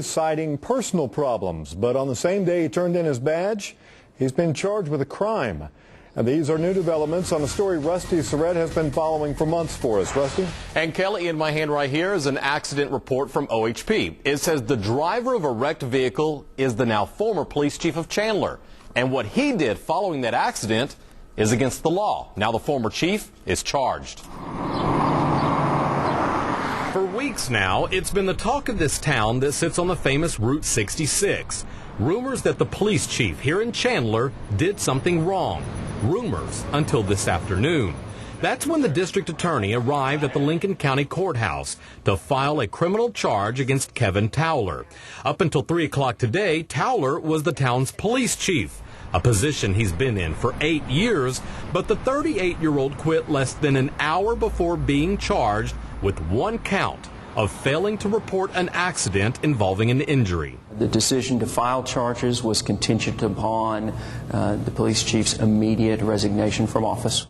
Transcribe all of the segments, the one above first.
citing personal problems, but on the same day he turned in his badge, he's been charged with a crime. And these are new developments on a story Rusty Surratt has been following for months for us. Rusty? And Kelly, in my hand right here is an accident report from OHP. It says the driver of a wrecked vehicle is the now former police chief of Chandler. And what he did following that accident is against the law. Now the former chief is charged. For weeks now, it's been the talk of this town that sits on the famous Route 66. Rumors that the police chief here in Chandler did something wrong. Rumors until this afternoon. That's when the district attorney arrived at the Lincoln County Courthouse to file a criminal charge against Kevin Towler. Up until 3 o'clock today, Towler was the town's police chief, a position he's been in for 8 years, but the 38-year-old quit less than an hour before being charged with one count of failing to report an accident involving an injury. The decision to file charges was contingent upon the police chief's immediate resignation from office.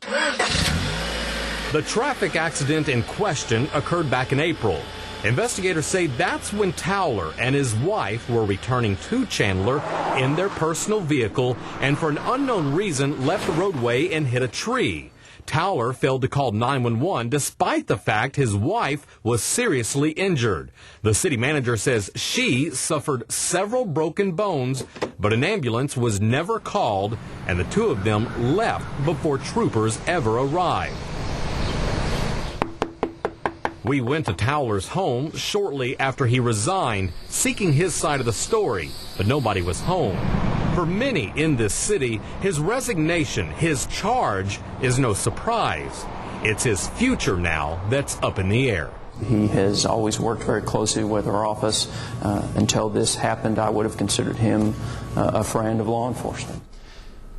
The traffic accident in question occurred back in April. Investigators say that's when Towler and his wife were returning to Chandler in their personal vehicle and for an unknown reason left the roadway and hit a tree. Towler failed to call 911 despite the fact his wife was seriously injured. The city manager says she suffered several broken bones, but an ambulance was never called and the two of them left before troopers ever arrived. We went to Towler's home shortly after he resigned, seeking his side of the story, but nobody was home. For many in this city, his resignation, his charge, is no surprise. It's his future now that's up in the air. He has always worked very closely with our office. Until this happened, I would have considered him a friend of law enforcement.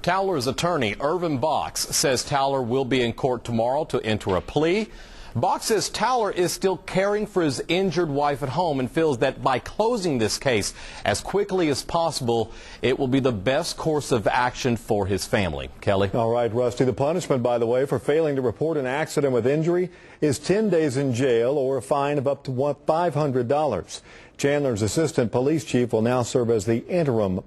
Towler's attorney, Irvin Box, says Towler will be in court tomorrow to enter a plea. Box says Towler is still caring for his injured wife at home and feels that by closing this case as quickly as possible, it will be the best course of action for his family. Kelly? All right, Rusty. The punishment, by the way, for failing to report an accident with injury is 10 days in jail or a fine of up to $500. Chandler's assistant police chief will now serve as the interim